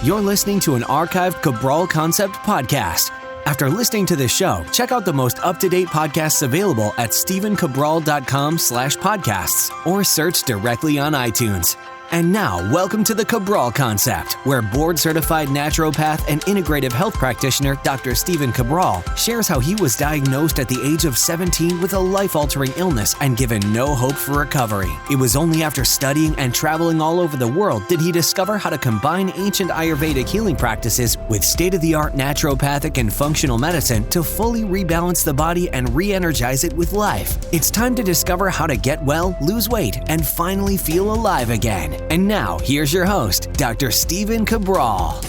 You're listening to an archived Cabral Concept podcast. After listening to this show, check out the most up-to-date podcasts available at stephencabral.com/podcasts or search directly on iTunes. And now, welcome to the Cabral Concept, where board-certified naturopath and integrative health practitioner Dr. Stephen Cabral shares how he was diagnosed at the age of 17 with a life-altering illness and given no hope for recovery. It was only after studying and traveling all over the world did he discover how to combine ancient Ayurvedic healing practices with state-of-the-art naturopathic and functional medicine to fully rebalance the body and re-energize it with life. It's time to discover how to get well, lose weight, and finally feel alive again. And now, here's your host, Dr. Stephen Cabral.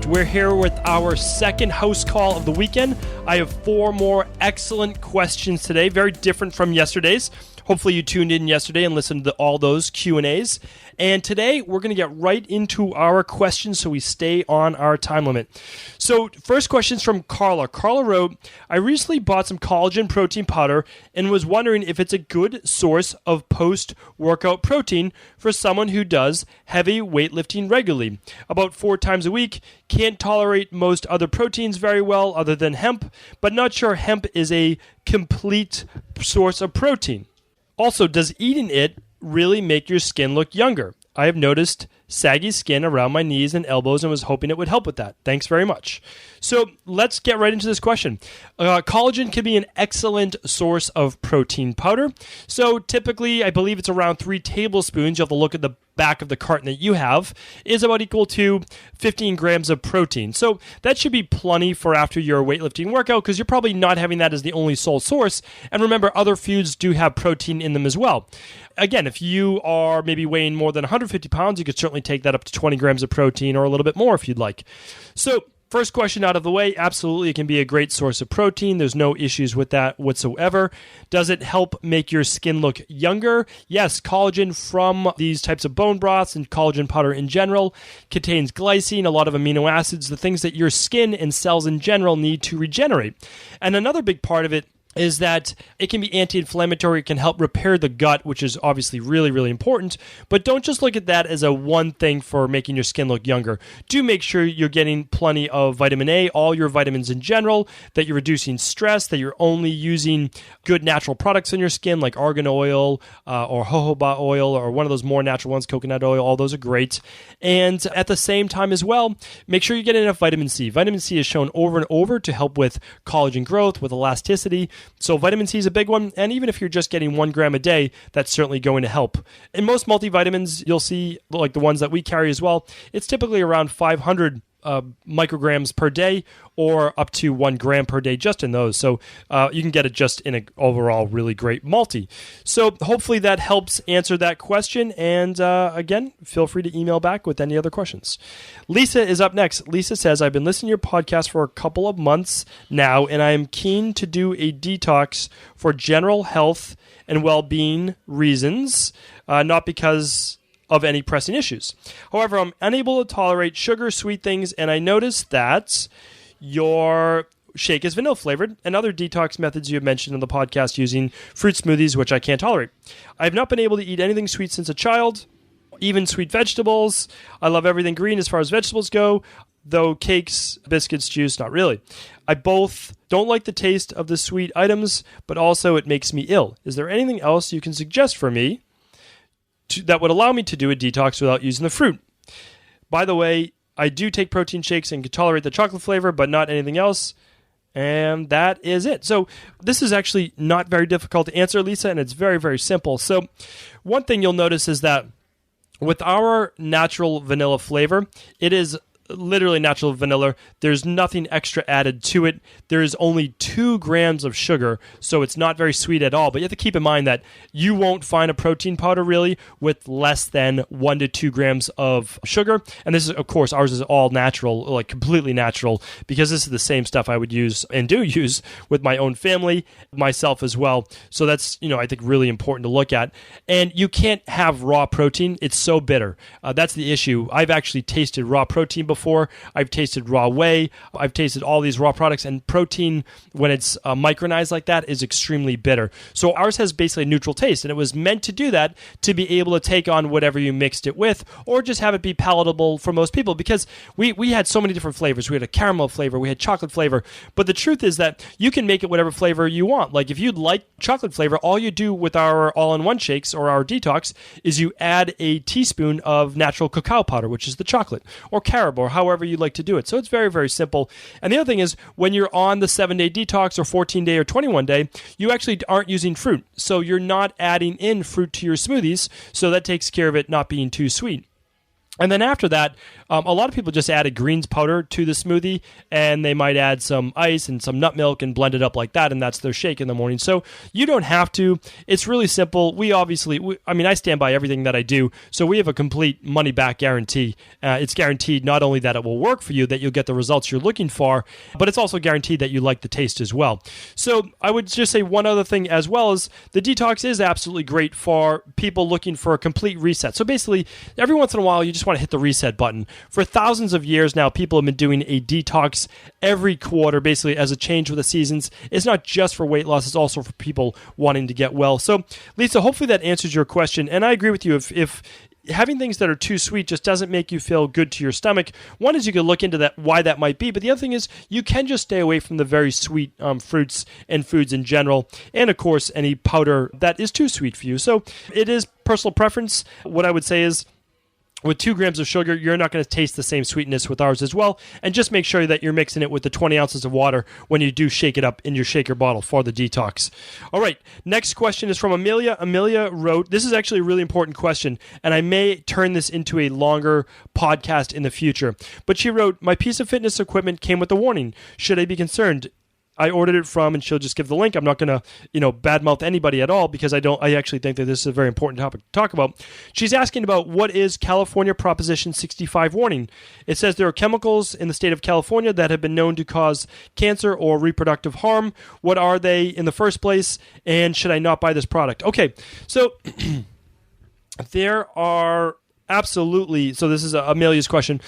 We're here with our second house call of the weekend. I have 4 more excellent questions today, very different from yesterday's. Hopefully you tuned in yesterday and listened to all those Q&As. And today we're going to get right into our questions so we stay on our time limit. So first question is from Carla. Carla wrote, I recently bought some collagen protein powder and was wondering if it's a good source of post-workout protein for someone who does heavy weightlifting regularly. About 4 times a week, can't tolerate most other proteins very well other than hemp, but not sure hemp is a complete source of protein. Also, does eating it really make your skin look younger? I have noticed saggy skin around my knees and elbows and was hoping it would help with that. Thanks very much. So let's get right into this question. Collagen can be an excellent source of protein powder. So typically, I believe it's around 3 tablespoons. You have to look at the back of the carton that you have, is about equal to 15 grams of protein. So that should be plenty for after your weightlifting workout because you're probably not having that as the only sole source. And remember, other foods do have protein in them as well. Again, if you are maybe weighing more than 150 pounds, you could certainly take that up to 20 grams of protein or a little bit more if you'd like. So first question out of the way, absolutely, it can be a great source of protein. There's no issues with that whatsoever. Does it help make your skin look younger? Yes, collagen from these types of bone broths and collagen powder in general contains glycine, a lot of amino acids, the things that your skin and cells in general need to regenerate. And another big part of it is that it can be anti-inflammatory, it can help repair the gut, which is obviously really, really important. But don't just look at that as a one thing for making your skin look younger. Do make sure you're getting plenty of vitamin A, all your vitamins in general, that you're reducing stress, that you're only using good natural products in your skin like argan oil or jojoba oil or one of those more natural ones, coconut oil, all those are great. And at the same time as well, make sure you get enough vitamin C. Vitamin C is shown over and over to help with collagen growth, with elasticity. So vitamin C is a big one, and even if you're just getting 1 gram a day, that's certainly going to help. In most multivitamins, you'll see, like the ones that we carry as well, it's typically around 500 micrograms per day or up to 1 gram per day just in those. So you can get it just in an overall really great multi. So hopefully that helps answer that question. And again, feel free to email back with any other questions. Lisa is up next. Lisa says, I've been listening to your podcast for a couple of months now, and I am keen to do a detox for general health and well-being reasons, not because of any pressing issues. However, I'm unable to tolerate sugar, sweet things, and I noticed that your shake is vanilla flavored and other detox methods you have mentioned in the podcast using fruit smoothies, which I can't tolerate. I've not been able to eat anything sweet since a child, even sweet vegetables. I love everything green as far as vegetables go, though cakes, biscuits, juice, not really. I both don't like the taste of the sweet items, but also it makes me ill. Is there anything else you can suggest for me that would allow me to do a detox without using the fruit? By the way, I do take protein shakes and can tolerate the chocolate flavor, but not anything else. And that is it. So this is actually not very difficult to answer, Lisa, and it's very, very simple. So one thing you'll notice is that with our natural vanilla flavor, it is literally natural vanilla. There's nothing extra added to it. There is only 2 grams of sugar, so it's not very sweet at all. But you have to keep in mind that you won't find a protein powder really with less than 1 to 2 grams of sugar. And this is, of course, ours is all natural, like completely natural, because this is the same stuff I would use and do use with my own family, myself as well. So that's, I think really important to look at. And you can't have raw protein. It's so bitter. That's the issue. I've actually tasted raw protein before. before. I've tasted raw whey. I've tasted all these raw products, and protein, when it's micronized like that, is extremely bitter. So ours has basically a neutral taste, and it was meant to do that to be able to take on whatever you mixed it with, or just have it be palatable for most people, because we had so many different flavors. We had a caramel flavor, we had chocolate flavor, but the truth is that you can make it whatever flavor you want. Like if you'd like chocolate flavor, all you do with our all-in-one shakes or our detox is you add a teaspoon of natural cacao powder, which is the chocolate, or carob, or however you like to do it. So it's very, very simple. And the other thing is, when you're on the 7-day detox or 14-day or 21-day, you actually aren't using fruit. So you're not adding in fruit to your smoothies, so that takes care of it not being too sweet. And then after that, a lot of people just add a greens powder to the smoothie, and they might add some ice and some nut milk and blend it up like that, and that's their shake in the morning. So you don't have to. It's really simple. I stand by everything that I do, so we have a complete money-back guarantee. It's guaranteed not only that it will work for you, that you'll get the results you're looking for, but it's also guaranteed that you like the taste as well. So I would just say one other thing as well is the detox is absolutely great for people looking for a complete reset. So basically, every once in a while, you just want to hit the reset button. For thousands of years now, people have been doing a detox every quarter, basically as a change with the seasons. It's not just for weight loss, it's also for people wanting to get well. So, Lisa, hopefully that answers your question. And I agree with you. If having things that are too sweet just doesn't make you feel good to your stomach, one is you could look into that, why that might be. But the other thing is you can just stay away from the very sweet fruits and foods in general. And of course, any powder that is too sweet for you. So it is personal preference. What I would say is, with 2 grams of sugar, you're not going to taste the same sweetness with ours as well. And just make sure that you're mixing it with the 20 ounces of water when you do shake it up in your shaker bottle for the detox. All right, next question is from Amelia. Amelia wrote, this is actually a really important question, and I may turn this into a longer podcast in the future. But she wrote, my piece of fitness equipment came with a warning. Should I be concerned? I ordered it from, and she'll just give the link. I'm not going to, badmouth anybody at all, because I actually think that this is a very important topic to talk about. She's asking about what is California Proposition 65 warning. It says there are chemicals in the state of California that have been known to cause cancer or reproductive harm. What are they in the first place, and should I not buy this product? Okay, so there are absolutely, so this is Amelia's question.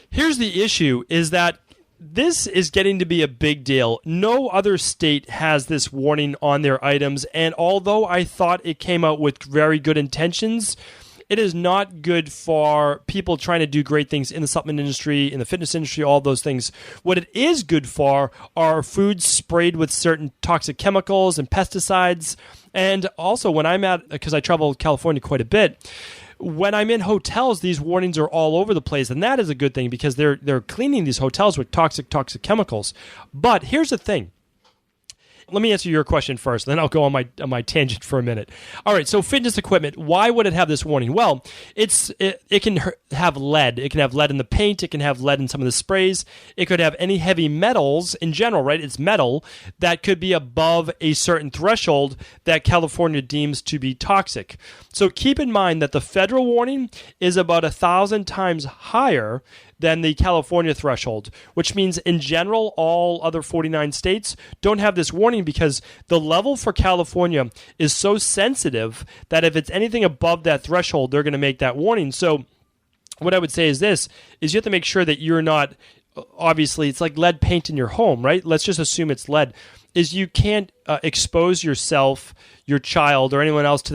Here's the issue, is that this is getting to be a big deal. No other state has this warning on their items, and although I thought it came out with very good intentions, it is not good for people trying to do great things in the supplement industry, in the fitness industry, all those things. What it is good for are foods sprayed with certain toxic chemicals and pesticides. And also when because I travel California quite a bit, when I'm in hotels, these warnings are all over the place, and that is a good thing because they're cleaning these hotels with toxic chemicals. But here's the thing. Let me answer your question first, then I'll go on my tangent for a minute. All right, so fitness equipment, why would it have this warning? Well, it can have lead. It can have lead in the paint. It can have lead in some of the sprays. It could have any heavy metals in general, right? It's metal that could be above a certain threshold that California deems to be toxic. So keep in mind that the federal warning is about 1,000 times higher than the California threshold, which means in general, all other 49 states don't have this warning because the level for California is so sensitive that if it's anything above that threshold, they're going to make that warning. So what I would say is this, is you have to make sure that you're not, obviously, it's like lead paint in your home, right? Let's just assume it's lead, is you can't expose yourself, your child, or anyone else to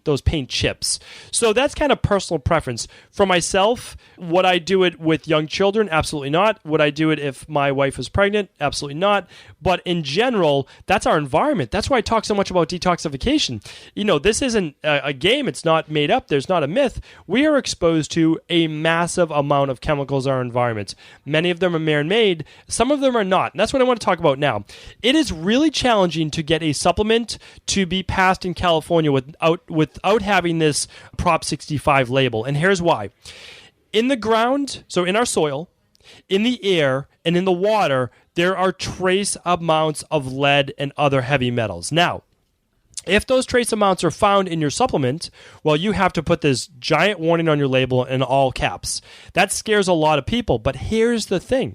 those paint chips. So that's kind of personal preference. For myself, would I do it with young children? Absolutely not. Would I do it if my wife was pregnant? Absolutely not. But in general, that's our environment. That's why I talk so much about detoxification. This isn't a game. It's not made up. There's not a myth. We are exposed to a massive amount of chemicals in our environment. Many of them are man-made. Some of them are not. And that's what I want to talk about now. It is really challenging to get a supplement to be passed in California without having this Prop 65 label. And here's why. In the ground, so in our soil, in the air, and in the water, there are trace amounts of lead and other heavy metals. Now, if those trace amounts are found in your supplement, well, you have to put this giant warning on your label in all caps. That scares a lot of people, but here's the thing.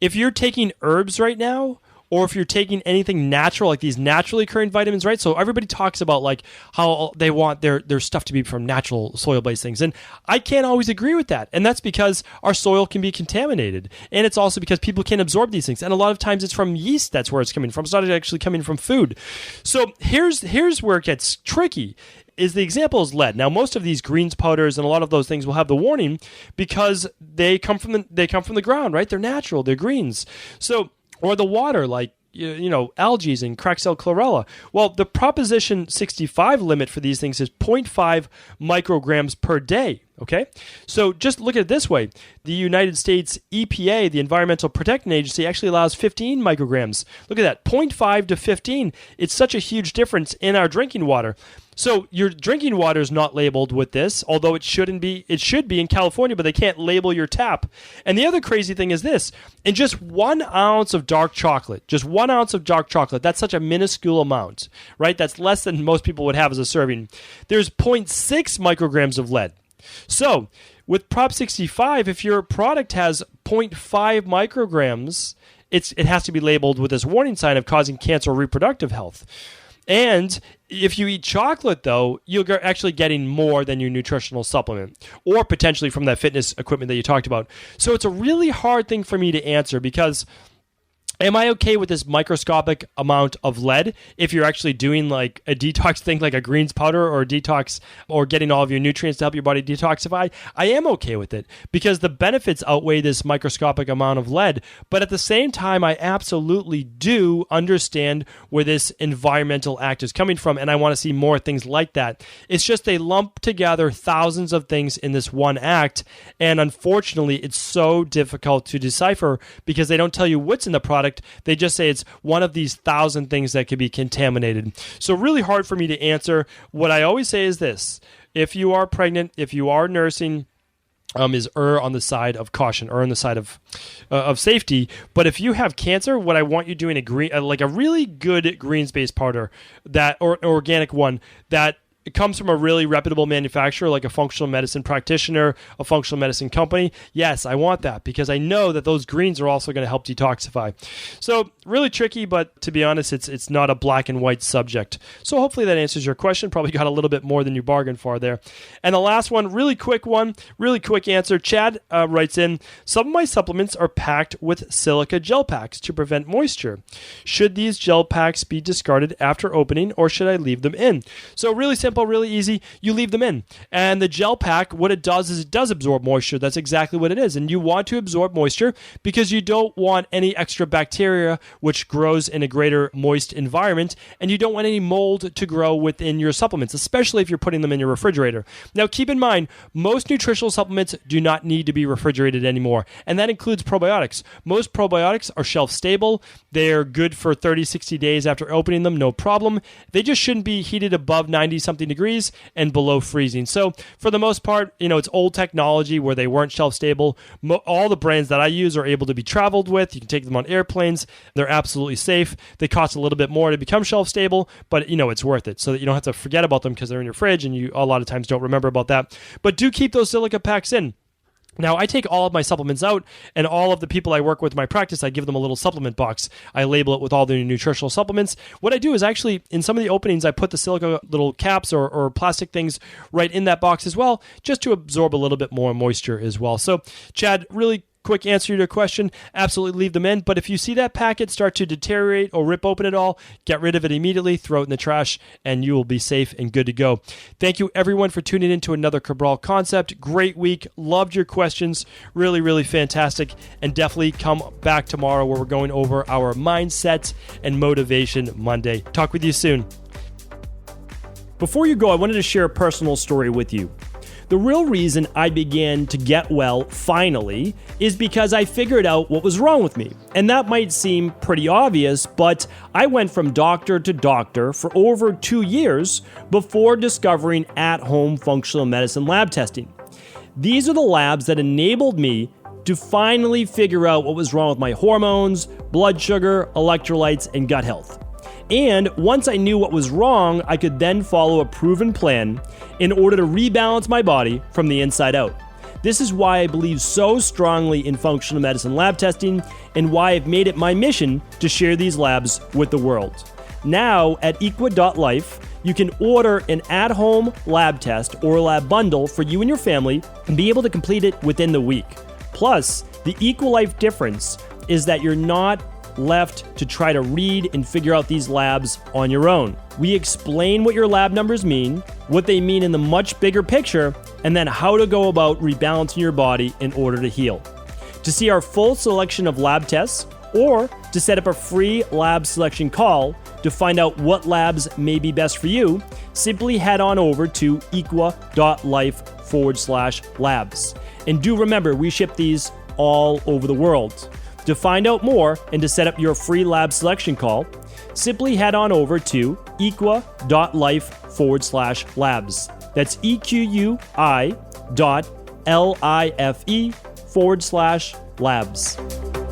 If you're taking herbs right now, or if you're taking anything natural, like these naturally occurring vitamins, right? So everybody talks about like how they want their stuff to be from natural soil-based things. And I can't always agree with that. And that's because our soil can be contaminated. And it's also because people can't absorb these things. And a lot of times it's from yeast, that's where it's coming from. It's not actually coming from food. So here's where it gets tricky. Is the example is lead. Now, most of these greens powders and a lot of those things will have the warning because they come from the ground, right? They're natural, they're greens. So, or the water, like algae and Craxel chlorella. Well, the Proposition 65 limit for these things is 0.5 micrograms per day. Okay, so just look at it this way. The United States EPA, the Environmental Protection Agency, actually allows 15 micrograms. Look at that, 0.5 to 15. It's such a huge difference in our drinking water. So your drinking water is not labeled with this, although it shouldn't be. It should be in California, but they can't label your tap. And the other crazy thing is this. In just 1 ounce of dark chocolate, that's such a minuscule amount, right? That's less than most people would have as a serving. There's 0.6 micrograms of lead. So with Prop 65, if your product has 0.5 micrograms, it has to be labeled with this warning sign of causing cancer or reproductive health. And if you eat chocolate, though, you're actually getting more than your nutritional supplement or potentially from that fitness equipment that you talked about. So it's a really hard thing for me to answer because am I okay with this microscopic amount of lead if you're actually doing like a detox thing like a greens powder or a detox or getting all of your nutrients to help your body detoxify? I am okay with it because the benefits outweigh this microscopic amount of lead. But at the same time, I absolutely do understand where this environmental act is coming from, and I want to see more things like that. It's just they lump together thousands of things in this one act, and unfortunately, it's so difficult to decipher because they don't tell you what's in the product. They just say it's one of these 1,000 things that could be contaminated. So really hard for me to answer. What I always say is this. If you are pregnant, if you are nursing, is err on the side of caution, err on the side of safety. But if you have cancer, what I want you doing like a really good greens-based powder or organic one that it comes from a really reputable manufacturer like a functional medicine practitioner, a functional medicine company. Yes, I want that because I know that those greens are also going to help detoxify. So really tricky, but to be honest, it's not a black and white subject. So hopefully that answers your question. Probably got a little bit more than you bargained for there. And the last one, really quick answer. Chad writes in, some of my supplements are packed with silica gel packs to prevent moisture. Should these gel packs be discarded after opening or should I leave them in? So really simple. Really easy. You leave them in. And the gel pack, what it does is it does absorb moisture. That's exactly what it is. And you want to absorb moisture because you don't want any extra bacteria which grows in a greater moist environment. And you don't want any mold to grow within your supplements, especially if you're putting them in your refrigerator. Now, keep in mind, most nutritional supplements do not need to be refrigerated anymore. And that includes probiotics. Most probiotics are shelf stable. They're good for 30, 60 days after opening them. No problem. They just shouldn't be heated above 90-something degrees and below freezing. So for the most part, it's old technology where they weren't shelf stable. All the brands that I use are able to be traveled with. You can take them on airplanes. They're absolutely safe. They cost a little bit more to become shelf stable, but it's worth it so that you don't have to forget about them because they're in your fridge and you a lot of times don't remember about that. But do keep those silica packs in. Now, I take all of my supplements out, and all of the people I work with in my practice, I give them a little supplement box. I label it with all the nutritional supplements. What I do is actually, in some of the openings, I put the silica little caps or plastic things right in that box as well, just to absorb a little bit more moisture as well. So, Chad, really quick answer to your question, absolutely leave them in. But if you see that packet start to deteriorate or rip open at all, get rid of it immediately, throw it in the trash, and you will be safe and good to go. Thank you, everyone, for tuning in to another Cabral Concept. Great week. Loved your questions. Really, really fantastic. And definitely come back tomorrow where we're going over our Mindset and Motivation Monday. Talk with you soon. Before you go, I wanted to share a personal story with you. The real reason I began to get well, finally, is because I figured out what was wrong with me. And that might seem pretty obvious, but I went from doctor to doctor for over 2 years before discovering at-home functional medicine lab testing. These are the labs that enabled me to finally figure out what was wrong with my hormones, blood sugar, electrolytes, and gut health. And once I knew what was wrong, I could then follow a proven plan in order to rebalance my body from the inside out. This is why I believe so strongly in functional medicine lab testing and why I've made it my mission to share these labs with the world. Now, at equa.life, you can order an at-home lab test or lab bundle for you and your family and be able to complete it within the week. Plus, the EquaLife difference is that you're not left to try to read and figure out these labs on your own. We explain what your lab numbers mean, what they mean in the much bigger picture, and then how to go about rebalancing your body in order to heal. To see our full selection of lab tests or to set up a free lab selection call to find out what labs may be best for you, simply head on over to equa.life/labs. And do remember, we ship these all over the world. To find out more and to set up your free lab selection call, simply head on over to equa.life/labs. That's EQUI.LIFE/labs.